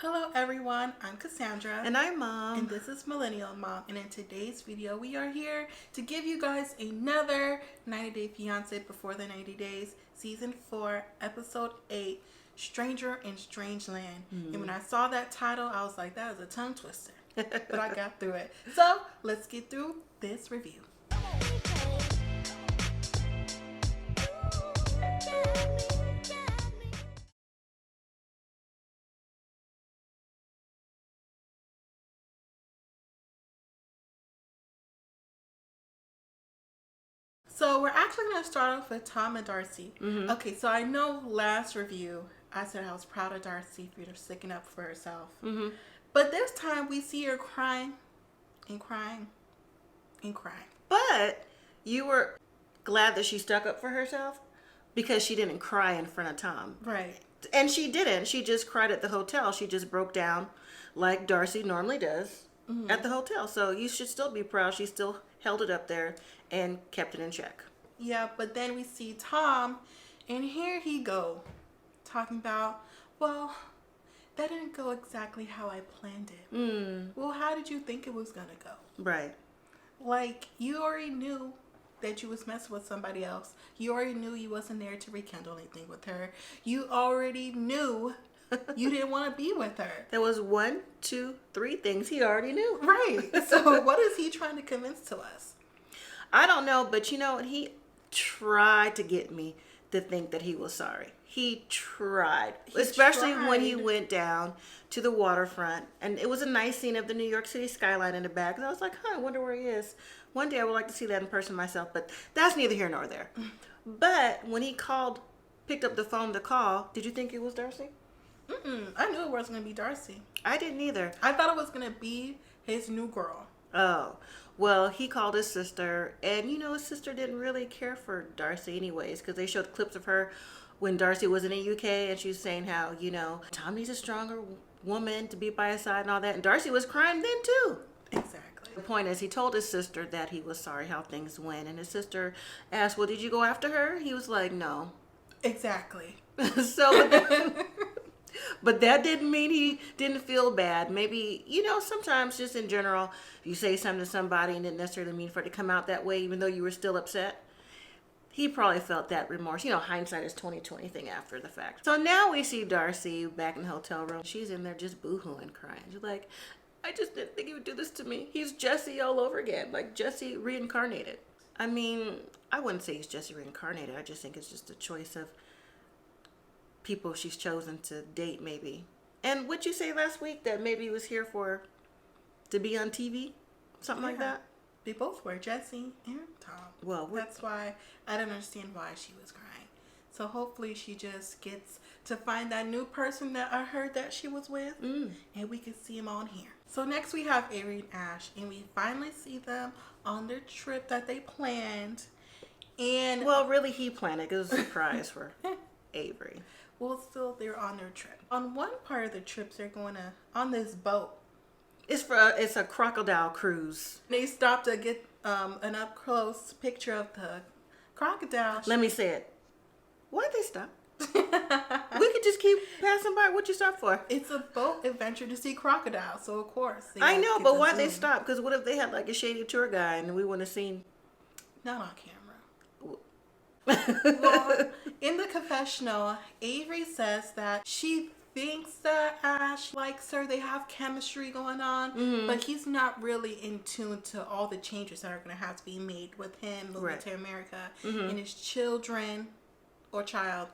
Hello everyone, I'm Cassandra. And I'm Mom. And this is Millennial and Mom. And in today's video, we are here to give you guys another 90 Day Fiancé Before the 90 Days, Season 4, Episode 8, Stranger in Strange Land. And when I saw that title, I was like, that is a tongue twister. But I got through it. So, let's get through this review. So we're actually going to start off with Tom and Darcy. Okay, so I know last review, I said I was proud of Darcy for sticking up for herself. But this time we see her crying and crying and crying. But you were glad that she stuck up for herself because she didn't cry in front of Tom. Right. And she didn't. She just cried at the hotel. She just broke down like Darcy normally does at the hotel. So you should still be proud. She still held it up there and kept it in check. Yeah, but then we see Tom, and here he go, talking about, well, that didn't go exactly how I planned it. Well, how did you think it was going to go? Right. Like, you already knew that you was messing with somebody else. You already knew you wasn't there to rekindle anything with her. You already knew you didn't want to be with her. There was 1, 2, 3 things he already knew. Right. So what is he trying to convince to us? I don't know, but you know what? He tried to get me to think that he was sorry. He tried. Especially when he went down to the waterfront. And it was a nice scene of the New York City skyline in the back. And I was like, I wonder where he is. One day I would like to see that in person myself. But that's neither here nor there. But when he picked up the phone to call, did you think it was Darcy? I knew it wasn't going to be Darcy. I didn't either. I thought it was going to be his new girl. Oh, well, he called his sister, and you know, his sister didn't really care for Darcy anyways, because they showed clips of her when Darcy was in the UK, and she was saying how, you know, Tom needs a stronger woman to be by his side and all that, and Darcy was crying then too. Exactly. The point is, he told his sister that he was sorry how things went, and his sister asked, well, did you go after her? He was like, no. Exactly. But that didn't mean he didn't feel bad. Maybe, you know, sometimes just in general, if you say something to somebody and didn't necessarily mean for it to come out that way, even though you were still upset, he probably felt that remorse. You know, hindsight is 20/20 thing after the fact. So now we see Darcy back in the hotel room. She's in there just boo-hooing, crying. She's like, I just didn't think he would do this to me. He's Jesse all over again, like Jesse reincarnated. I mean, I wouldn't say he's Jesse reincarnated. I just think it's just a choice of people she's chosen to date, maybe. And what'd you say last week that maybe he was here to be on TV? Something like that? They both were, Jesse and Tom. Well, that's why I don't understand why she was crying. So hopefully she just gets to find that new person that I heard that she was with, and we can see him on here. So next we have Avery and Ash, and we finally see them on their trip that they planned. And well, really he planned it. It was a surprise for Avery. Well, still, they're on their trip. On one part of the trip, they're going on this boat. It's a crocodile cruise. They stopped to get an up close picture of the crocodile. Let me say it. Why'd they stop? We could just keep passing by. What'd you stop for? It's a boat adventure to see crocodiles, so of course. I know, but why'd they stop? Because what if they had like a shady tour guide and we wouldn't have seen? Not on camera. Well, in the confessional, Avery says that she thinks that Ash likes her. They have chemistry going on, but he's not really in tune to all the changes that are going to have to be made with him moving to America and his children or child,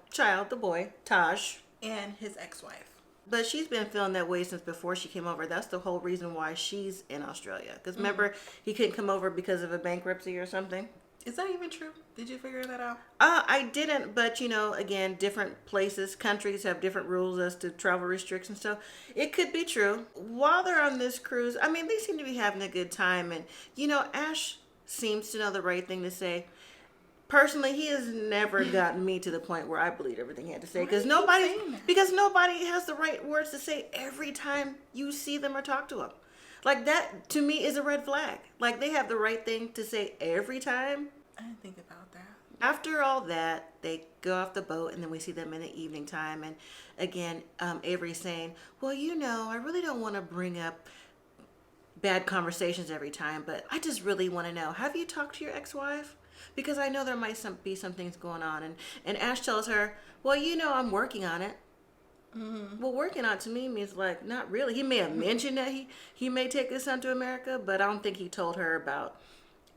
the boy, Taj, and his ex-wife. But she's been feeling that way since before she came over. That's the whole reason why she's in Australia. Because remember, he couldn't come over because of a bankruptcy or something. Is that even true? Did you figure that out? I didn't, but you know, again, different places, countries have different rules as to travel restrictions. So it could be true. While they're on this cruise, I mean, they seem to be having a good time. And, you know, Ash seems to know the right thing to say. Personally, he has never gotten me to the point where I believe everything he had to say. Because nobody has the right words to say every time you see them or talk to them. Like that, to me, is a red flag. Like they have the right thing to say every time. I didn't think about that. After all that, they go off the boat, and then we see them in the evening time. And again, Avery's saying, well, I really don't want to bring up bad conversations every time, but I just really want to know, have you talked to your ex-wife? Because I know there might be some things going on. And Ash tells her, well, I'm working on it. Mm-hmm. Well, working on it to me means like, not really. He may have mentioned that he may take his son to America, but I don't think he told her about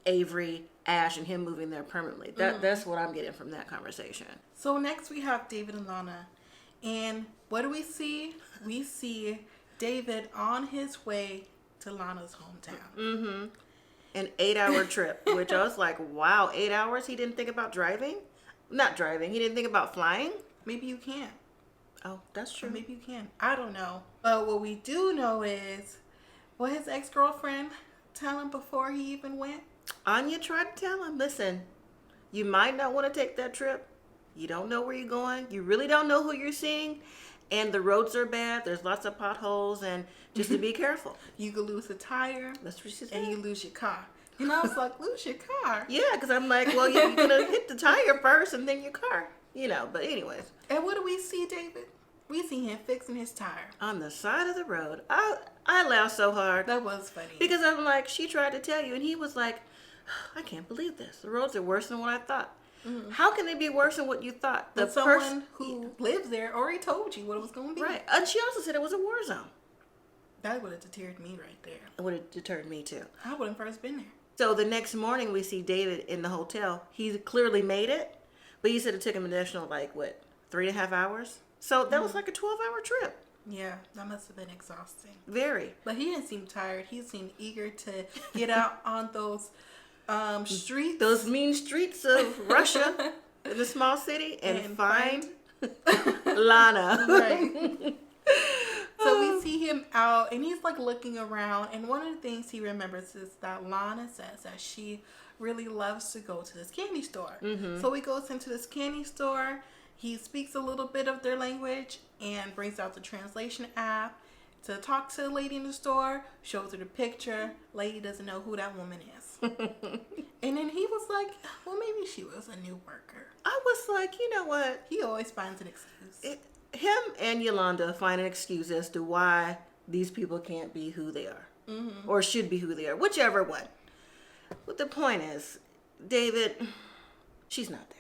Avery, Ash, and him moving there permanently. That's what I'm getting from that conversation. So next we have David and Lana. And what do we see? We see David on his way to Lana's hometown. Mm-hmm. An 8-hour trip, which I was like, wow, 8 hours? He didn't think about driving? Not driving. He didn't think about flying? Maybe you can. Oh, that's true. Or maybe you can. I don't know. But what we do know is what his ex-girlfriend tell him before he even went. Anya tried to tell him, listen, you might not want to take that trip. You don't know where you're going. You really don't know who you're seeing. And the roads are bad. There's lots of potholes. And just to be careful. You could lose a tire. That's what she said. And you lose your car. And I was like, lose your car? Yeah, because I'm like, well, you're going to hit the tire first and then your car. But anyways. And what do we see, David? We see him fixing his tire. On the side of the road. I laughed so hard. That was funny. Because I'm like, she tried to tell you. And he was like, I can't believe this. The roads are worse than what I thought. Mm-hmm. How can they be worse than what you thought? The someone who lives there already told you what it was going to be. Right. And she also said it was a war zone. That would have deterred me right there. It would have deterred me too. I wouldn't first been there. So the next morning we see David in the hotel. He clearly made it, but he said it took him an additional 3.5 hours. So that was like a 12-hour trip. Yeah, that must have been exhausting. Very. But he didn't seem tired. He seemed eager to get out on those streets. Those mean streets of Russia in the small city and find Lana. Right. So we see him out and he's looking around, and one of the things he remembers is that Lana says that she really loves to go to this candy store. Mm-hmm. So he goes into this candy store. He speaks a little bit of their language and brings out the translation app to talk to the lady in the store, shows her the picture. Lady doesn't know who that woman is. And then he was like, well, maybe she was a new worker. I was like, you know what? He always finds an excuse. Him and Yolanda find an excuse as to why these people can't be who they are. Mm-hmm. Or should be who they are. Whichever one. But the point is, David, she's not there.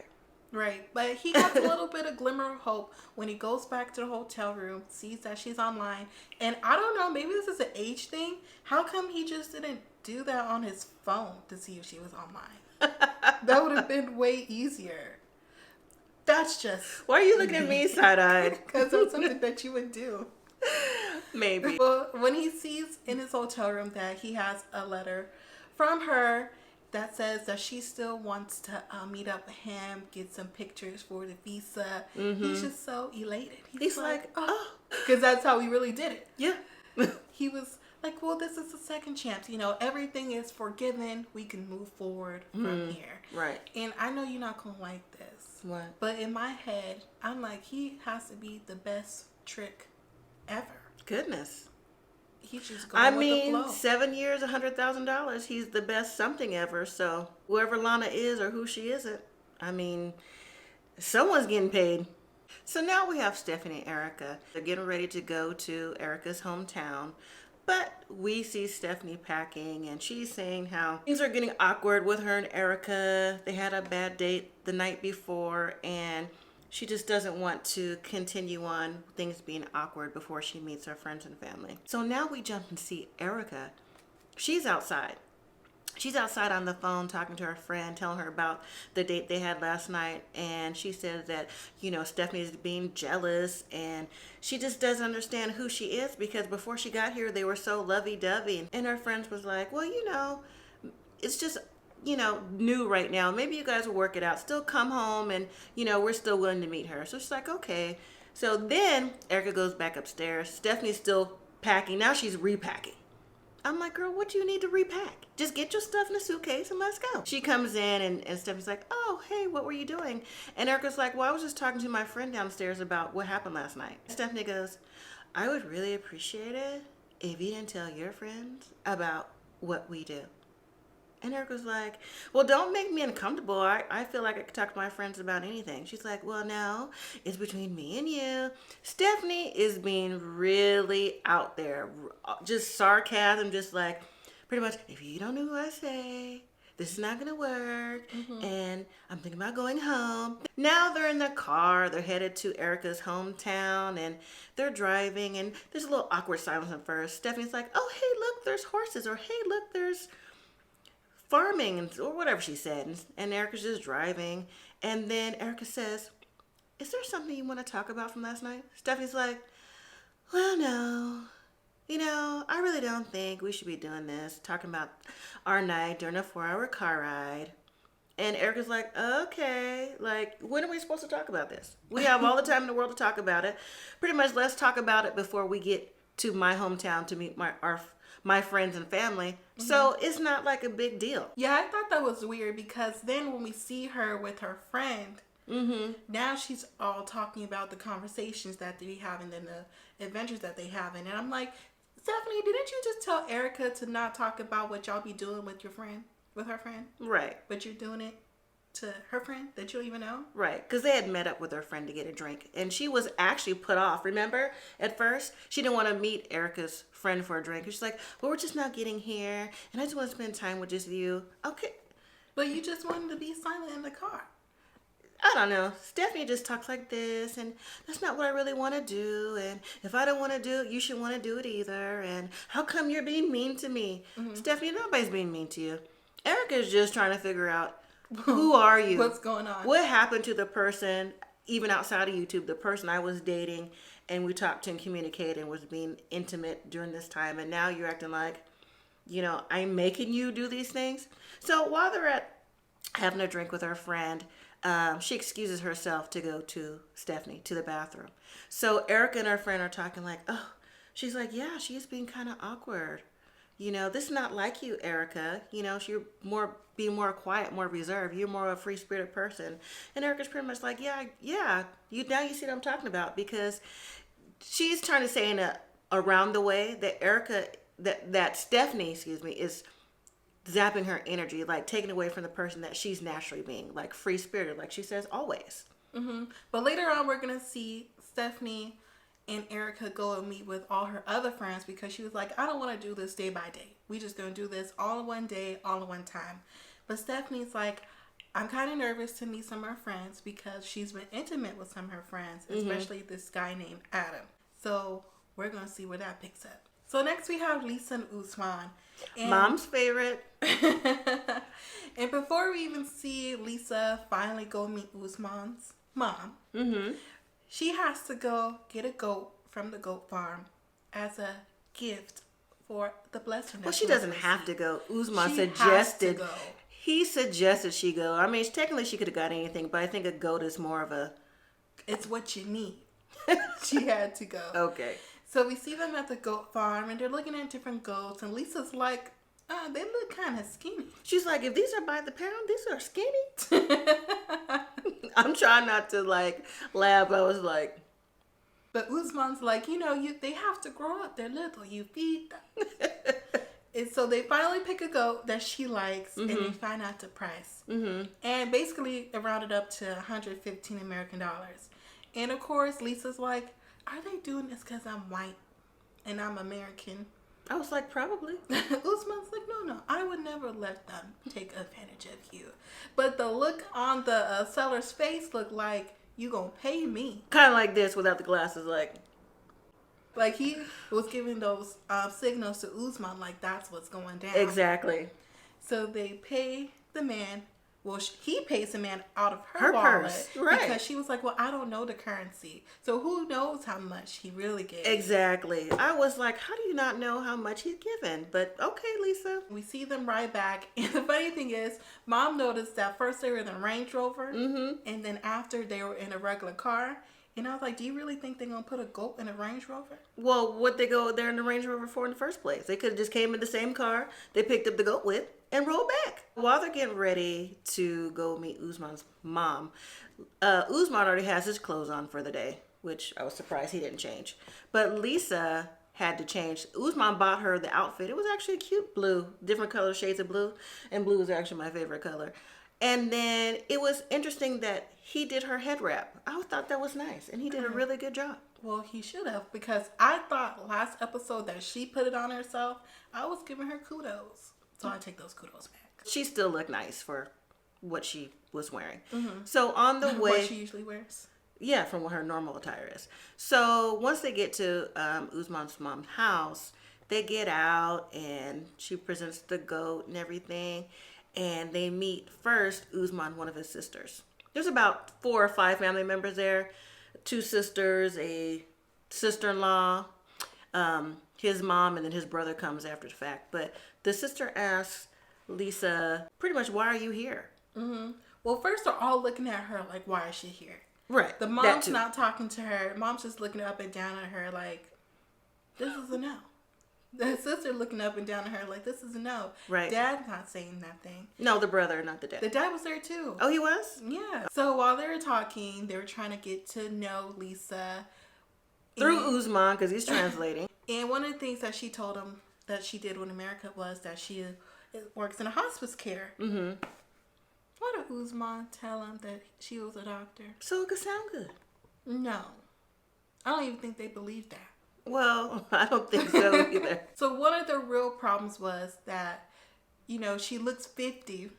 Right, but he has a little bit of glimmer of hope when he goes back to the hotel room, sees that she's online, and I don't know, maybe this is an age thing. How come he just didn't do that on his phone to see if she was online? That would have been way easier. That's just... Why are you looking at me side-eyed? Because that's something that you would do. Maybe. Well, when he sees in his hotel room that he has a letter from her that says that she still wants to meet up with him, get some pictures for the visa. Mm-hmm. He's just so elated. He's like, oh. Because that's how he really did it. Yeah. He was like, well, this is a second chance. Everything is forgiven. We can move forward from here. Right. And I know you're not going to like this. What? But in my head, I'm like, he has to be the best trick ever. Goodness. He's just going with the flow. 7 years, $100,000. He's the best something ever. So whoever Lana is or who she isn't, someone's getting paid. So now we have Stephanie and Erica. They're getting ready to go to Erica's hometown. But we see Stephanie packing, and she's saying how things are getting awkward with her and Erica. They had a bad date the night before, and she just doesn't want to continue on things being awkward before she meets her friends and family. So now we jump and see Erica. She's outside. She's outside on the phone talking to her friend, telling her about the date they had last night. And she says that, Stephanie's being jealous and she just doesn't understand who she is because before she got here, they were so lovey-dovey. And her friends was like, well, it's just... new right now. Maybe you guys will work it out. Still come home and, we're still willing to meet her. So she's like, okay. So then Erica goes back upstairs. Stephanie's still packing. Now she's repacking. I'm like, girl, what do you need to repack? Just get your stuff in a suitcase and let's go. She comes in and Stephanie's like, oh, hey, what were you doing? And Erica's like, well, I was just talking to my friend downstairs about what happened last night. Stephanie goes, I would really appreciate it if you didn't tell your friends about what we do. And Erica's like, well, don't make me uncomfortable. I feel like I could talk to my friends about anything. She's like, well, no, it's between me and you. Stephanie is being really out there. Just sarcasm, just like, pretty much, if you don't know who I say, this is not going to work. And I'm thinking about going home. Now they're in the car. They're headed to Erica's hometown. And they're driving. And there's a little awkward silence at first. Stephanie's like, oh, hey, look, there's horses. Or, hey, look, there's farming, or whatever she said. And Erica's just driving. And then Erica says, is there something you want to talk about from last night? Stephanie's like, well, no. I really don't think we should be doing this, talking about our night during a 4-hour car ride. And Erica's like, okay, like, when are we supposed to talk about this? We have all the time in the world to talk about it. Pretty much, let's talk about it before we get to my hometown to meet my friends and family. So it's not like a big deal. Yeah, I thought that was weird because then when we see her with her friend, now she's all talking about the conversations that they have and then the adventures that they have. And I'm like, Stephanie, didn't you just tell Erica to not talk about what y'all be doing with your friend, with her friend? Right. But you're doing it to her friend that you don't even know? Right, because they had met up with her friend to get a drink. And she was actually put off. Remember, at first, she didn't want to meet Erica's friend for a drink. She's like, well, we're just not getting here. And I just want to spend time with just you. Okay. But you just wanted to be silent in the car. I don't know. Stephanie just talks like this, and that's not what I really want to do. And if I don't want to do it, you should want to do it either. And how come you're being mean to me? Stephanie, nobody's being mean to you. Erica's just trying to figure out, who are you? What's going on? What happened to the person, even outside of YouTube, the person I was dating, and we talked to and communicated and was being intimate during this time, and now you're acting like, I'm making you do these things? So while they're at having a drink with her friend, she excuses herself to go to Stephanie to the bathroom. So Erica and her friend are talking like, oh, she's like, yeah, she's being kind of awkward. This is not like you, Erica. You're being more quiet, more reserved. You're more of a free-spirited person. And Erica's pretty much like, yeah. You see what I'm talking about, because she's trying to say in around the way that that Stephanie, is zapping her energy, like taking away from the person that she's naturally being, like free-spirited, like she says always. But later on, we're gonna see Stephanie and Erica go and meet with all her other friends because she was like, I don't want to do this day by day. We just gonna do this all in one day, all in one time. But Stephanie's like, I'm kind of nervous to meet some of her friends because she's been intimate with some of her friends, especially this guy named Adam. So we're gonna see where that picks up. So next we have Lisa and Usman. And Mom's favorite. And before we even see Lisa finally go meet Usman's mom, she has to go get a goat from the goat farm as a gift for the blessing. Well, she doesn't have to go. Usman suggested. He suggested she go. I mean, technically she could have got anything, but I think a goat is more of a... It's what you need. She had to go. Okay. So we see them at the goat farm, and they're looking at different goats, and Lisa's like, they look kind of skinny. She's like, if these are by the pound, these are skinny. I'm trying not to laugh. I was like... But Usman's like, they have to grow up. They're little. You feed them. And so they finally pick a goat that she likes, and they find out the price. And basically, it rounded up to $115 American. And of course, Lisa's like, are they doing this because I'm white and I'm American? I was like, probably. Usman's like, no, I would never let them take advantage of you. But the look on the seller's face looked like, you gonna pay me. Kind of like this without the glasses, like he was giving those signals to Usman, like that's what's going down. Exactly. So they pay the man. Well, he pays the man out of her wallet, purse, right? Because she was like, well, I don't know the currency. So who knows how much he really gave? Exactly. I was like, how do you not know how much he's given? But okay, Lisa. We see them ride back. And the funny thing is, Mom noticed that first they were in a Range Rover. And then after they were in a regular car. And I was like, do you really think they're going to put a goat in a Range Rover? Well, what they go there in the Range Rover for in the first place? They could have just came in the same car they picked up the goat with and rolled back. While they're getting ready to go meet Usman's mom, Usman already has his clothes on for the day, which I was surprised he didn't change. But Lisa had to change. Usman bought her the outfit. It was actually a cute blue, different color shades of blue, and blue is actually my favorite color. And then it was interesting that he did her head wrap. I thought that was nice, and he did a really good job. Well, he should have, because I thought last episode that she put it on herself, I was giving her kudos. So I take those kudos back. She still looked nice for what she was wearing. So on the way... What she usually wears. Yeah, from what her normal attire is. So once they get to Usman's mom's house, they get out and she presents the goat and everything. And they meet first Usman, one of his sisters. There's about 4 or 5 family members there. 2 sisters, a sister-in-law, his mom, and then his brother comes after the fact. But the sister asks Lisa, pretty much, why are you here? Well, first they're all looking at her like, why is she here? Right. The mom's not talking to her. Mom's just looking up and down at her like, this is a no. The sister looking up and down at her like, this is a no. Right. Dad's not saying nothing. No, the brother, not the dad. The dad was there too. Oh, he was? Yeah. So while they were talking, they were trying to get to know Lisa. Through Usman, because he's translating. And one of the things that she told him that she did in America was that she works in a hospice care. Why did Usman tell him that she was a doctor? So it could sound good. No. I don't even think they believed that. Well, I don't think so either. So one of the real problems was that, she looks 50.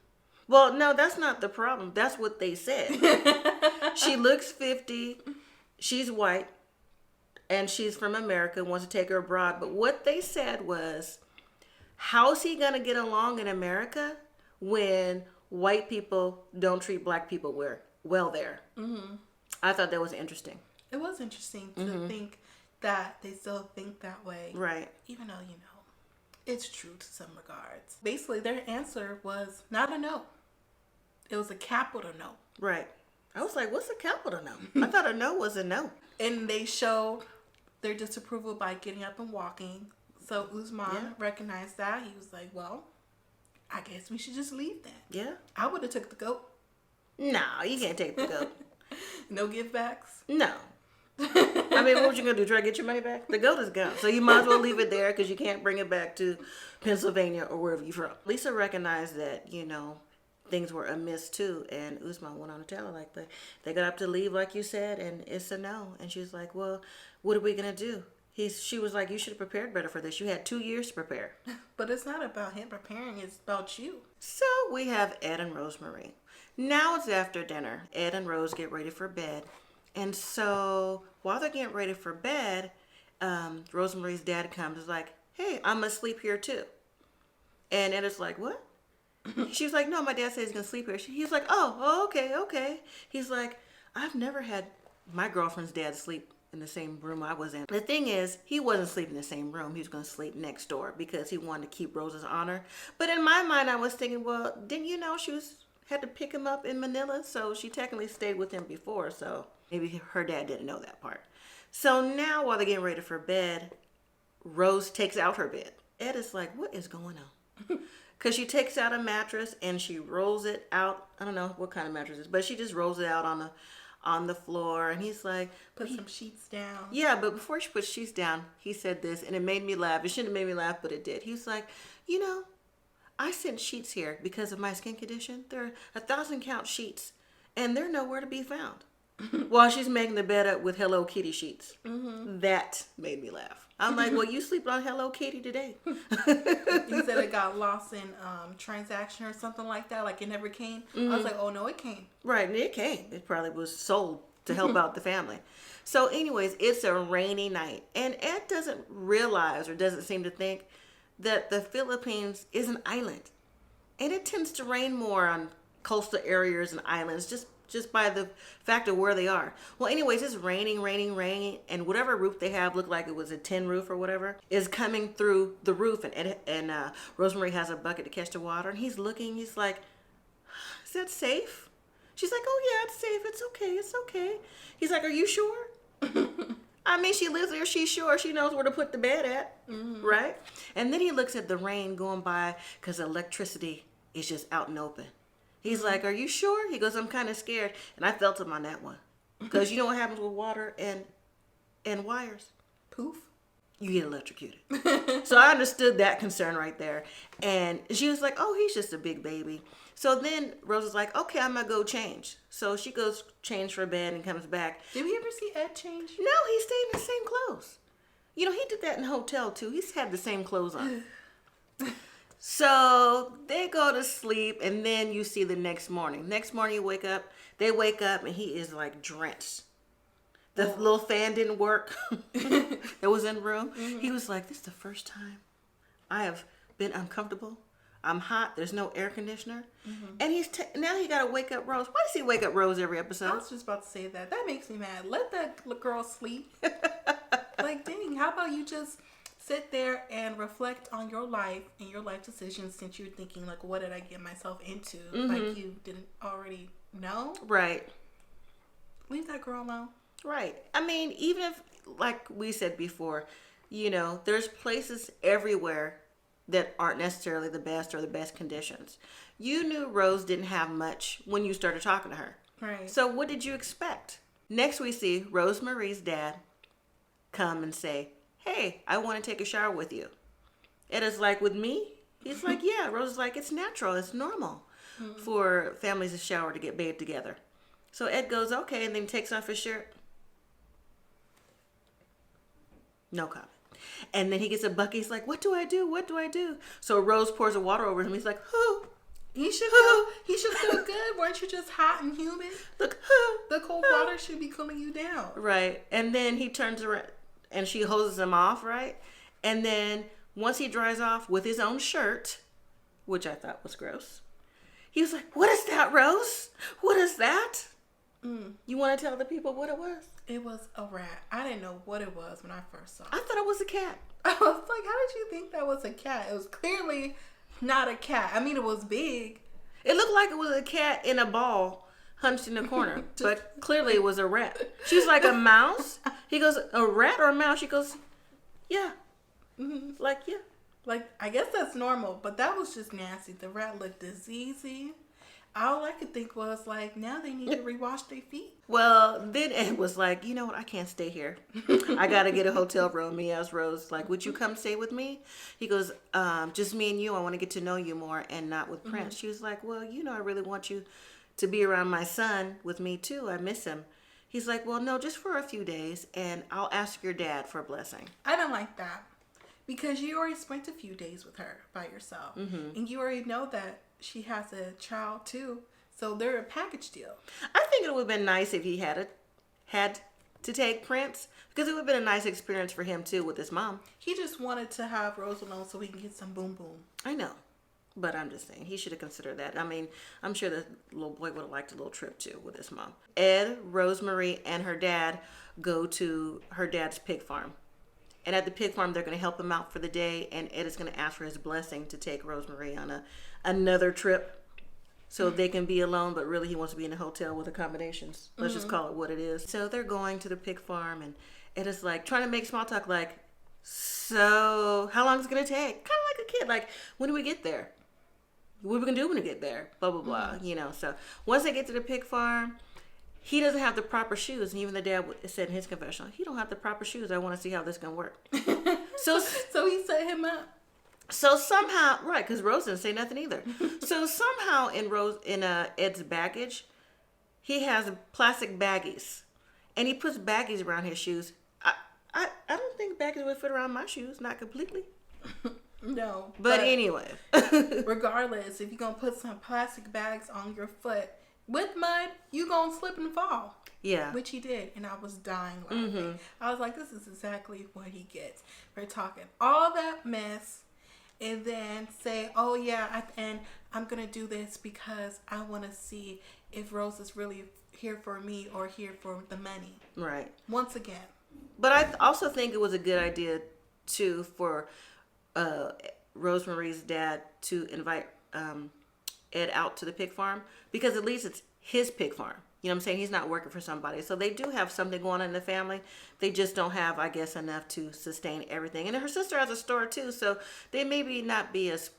Well, no, that's not the problem. That's what they said. She looks 50. She's white. And she's from America, wants to take her abroad. But what they said was, how's he going to get along in America when white people don't treat black people well there? I thought that was interesting. It was interesting to think that they still think that way. Right. Even though, it's true to some regards. Basically, their answer was not a no. It was a capital no. Right. I was like, what's a capital no? I thought a no was a no. And they showed their disapproval by getting up and walking. So Usman recognized that. He was like, well, I guess we should just leave then. Yeah. I would have took the goat. No, you can't take the goat. No give backs? No. I mean, what were you going to do? Try to get your money back? The goat is gone. So you might as well leave it there because you can't bring it back to Pennsylvania or wherever you're from. Lisa recognized that, things were amiss too. And Usman went on to tell her, like, they got up to leave, like you said, and it's a no. And she was like, well, what are we going to do? She was like, you should have prepared better for this. You had 2 years to prepare. But it's not about him preparing. It's about you. So we have Ed and Rosemary. Now it's after dinner. Ed and Rose get ready for bed. And so while they're getting ready for bed, Rosemary's dad comes and is like, hey, I'm going to sleep here too. And Ed is like, what? She's like, no, my dad says he's going to sleep here. He's like, oh, okay. He's like, I've never had my girlfriend's dad sleep in the same room I was in. The thing is, he wasn't sleeping in the same room. He was going to sleep next door because he wanted to keep Rose's honor. But in my mind, I was thinking, well, didn't you know she had to pick him up in Manila? So she technically stayed with him before. So maybe her dad didn't know that part. So now while they're getting ready for bed, Rose takes out her bed. Ed is like, what is going on? Because she takes out a mattress and she rolls it out. I don't know what kind of mattress it is, but she just rolls it out on the floor. And he's like, put some sheets down. Yeah, but before she put sheets down, he said this, and it made me laugh. It shouldn't have made me laugh, but it did. He was like, I sent sheets here because of my skin condition. There are 1,000 count sheets, and they're nowhere to be found. While she's making the bed up with Hello Kitty sheets. That made me laugh. I'm like, well, you sleep on Hello Kitty today. You said it got lost in transaction or something like that, like it never came. I was like, oh no, it came. Right, and it came. It probably was sold to help out the family. So anyways, it's a rainy night, and Ed doesn't realize or doesn't seem to think that the Philippines is an island, and it tends to rain more on coastal areas and islands just by the fact of where they are. Well, anyways, it's raining, and whatever roof they have, looked like it was a tin roof or whatever, is coming through the roof, and Rosemary has a bucket to catch the water, and he's looking, he's like, is that safe? She's like, oh yeah, it's safe, it's okay. He's like, are you sure? I mean, she lives there, she's sure, she knows where to put the bed at, right? And then he looks at the rain going by because electricity is just out and open. He's like, are you sure? He goes, I'm kind of scared. And I felt him on that one. Because you know what happens with water and wires? Poof. you get electrocuted. So I understood that concern right there. And she was like, oh, he's just a big baby. So then Rose is like, okay, I'm going to go change. So she goes change for bed and comes back. Did we ever see Ed change? No, he stayed in the same clothes. You know, he did that in the hotel too. He's had the same clothes on. So they go to sleep, and then you see the next morning. Next morning you wake up, they wake up, and he is like drenched. The little fan didn't work that was in the room. Mm-hmm. He was like, this is the first time I have been uncomfortable. I'm hot. There's no air conditioner. Mm-hmm. And now he got to wake up Rose. Why does he wake up Rose every episode? I was just about to say that. That makes me mad. Let that girl sleep. Like, dang, how about you just sit there and reflect on your life and your life decisions, since you're thinking, like, what did I get myself into? Mm-hmm. Like, you didn't already know? Right. Leave that girl alone. Right. I mean, even if, like we said before, you know, there's places everywhere that aren't necessarily the best or the best conditions. You knew Rose didn't have much when you started talking to her. Right. So what did you expect? Next we see Rosemarie's dad come and say, hey, I want to take a shower with you. Ed is like, with me? He's like, yeah. Rose is like, it's natural. It's normal for families to shower to get bathed together. So Ed goes, okay, and then takes off his shirt. No comment. And then he gets a bucket. He's like, what do I do? What do I do? So Rose pours the water over him. He's like, oh. He should feel good. Weren't you just hot and humid? Look, the cold water should be cooling you down. Right. And then he turns around and she hoses him off, right? And then once he dries off with his own shirt, which I thought was gross, he was like, what is that, Rose? What is that? You want to tell the people what it was? It was a rat. I didn't know what it was when I first saw it. I thought it was a cat. I was like, how did you think that was a cat? It was clearly not a cat. I mean, it was big. It looked like it was a cat in a ball hunched in the corner, but clearly it was a rat. She's like, a mouse? He goes, a rat or a mouse? She goes, yeah. Mm-hmm. Like, yeah. Like, I guess that's normal, but that was just nasty. The rat looked diseasy. All I could think was, like, now they need to rewash their feet. Well, then Ed was like, you know what? I can't stay here. I got to get a hotel room. He asked Rose, like, would you come stay with me? He goes, just me and you. I want to get to know you more and not with Prince. She was like, well, you know, I really want you to be around my son with me, too. I miss him. He's like, well, no, just for a few days, and I'll ask your dad for a blessing. I don't like that, because you already spent a few days with her by yourself, and you already know that she has a child too, so they're a package deal. I think it would have been nice if he had to take Prince, because it would have been a nice experience for him too with his mom. He just wanted to have Rose alone so he can get some boom boom. I know, but I'm just saying he should have considered that. I mean, I'm sure the little boy would have liked a little trip too with his mom. Ed, Rosemarie, and her dad go to her dad's pig farm. And at the pig farm, they're going to help him out for the day. And Ed is going to ask for his blessing to take Rosemarie on another trip so they can be alone. But really, he wants to be in a hotel with accommodations. Let's just call it what it is. So they're going to the pig farm. And Ed is like trying to make small talk like, so how long is it going to take? Kind of like a kid. Like, when do we get there? What are we going to do when we get there? Blah, blah, blah. You know, so once they get to the pig farm, he doesn't have the proper shoes, and even the dad said in his confessional, he don't have the proper shoes. I want to see how this can work. So he set him up. So somehow, right, because Rose didn't say nothing either. So somehow in Ed's baggage, he has plastic baggies, and he puts baggies around his shoes. I don't think baggies would fit around my shoes, not completely. No. But anyway. Regardless, if you're going to put some plastic bags on your foot, with mud, you gonna slip and fall. Yeah. Which he did, and I was dying laughing. I was like, this is exactly what he gets for talking all that mess and then say, oh yeah, and I'm gonna do this because I want to see if Rose is really here for me or here for the money. Right. Once again. But I also think it was a good idea too for Rosemarie's dad to invite Ed out to the pig farm, because at least it's his pig farm. You know what I'm saying? He's not working for somebody. So they do have something going on in the family. They just don't have, I guess, enough to sustain everything. And her sister has a store too, so they maybe not be as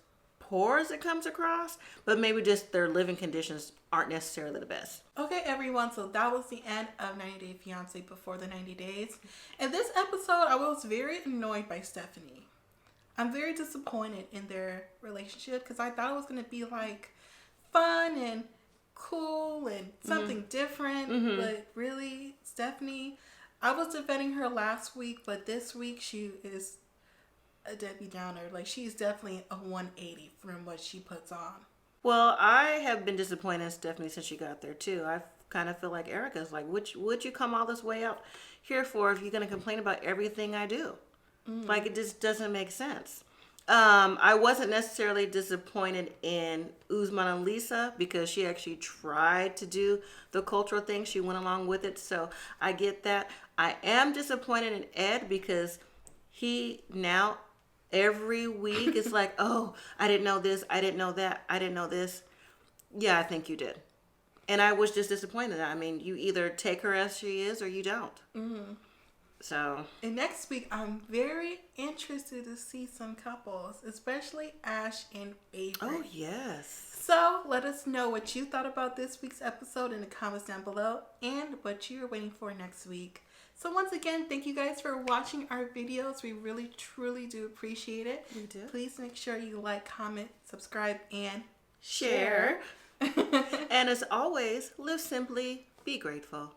poor as it comes across, but maybe just their living conditions aren't necessarily the best. Okay, everyone, so that was the end of 90 Day Fiancé before the 90 days. In this episode, I was very annoyed by Stephanie. I'm very disappointed in their relationship because I thought it was going to be like fun and cool and something different. But really, Stephanie, I was defending her last week, but this week she is a Debbie Downer. Like, she's definitely a 180 from what she puts on. Well, I have been disappointed in Stephanie since she got there too. I kind of feel like Erica's like, would you come all this way out here for if you're going to complain about everything I do? Like, it just doesn't make sense. I wasn't necessarily disappointed in Usman and Lisa because she actually tried to do the cultural thing. She went along with it, so I get that. I am disappointed in Ed because he now every week is like, oh, I didn't know this, I didn't know that, I didn't know this. Yeah, I think you did. And I was just disappointed. I mean, you either take her as she is or you don't. So. And next week, I'm very interested to see some couples, especially Ash and Avery. Oh, yes. So let us know what you thought about this week's episode in the comments down below and what you're waiting for next week. So once again, thank you guys for watching our videos. We really, truly do appreciate it. We do. Please make sure you like, comment, subscribe, and Share. And as always, live simply, be grateful.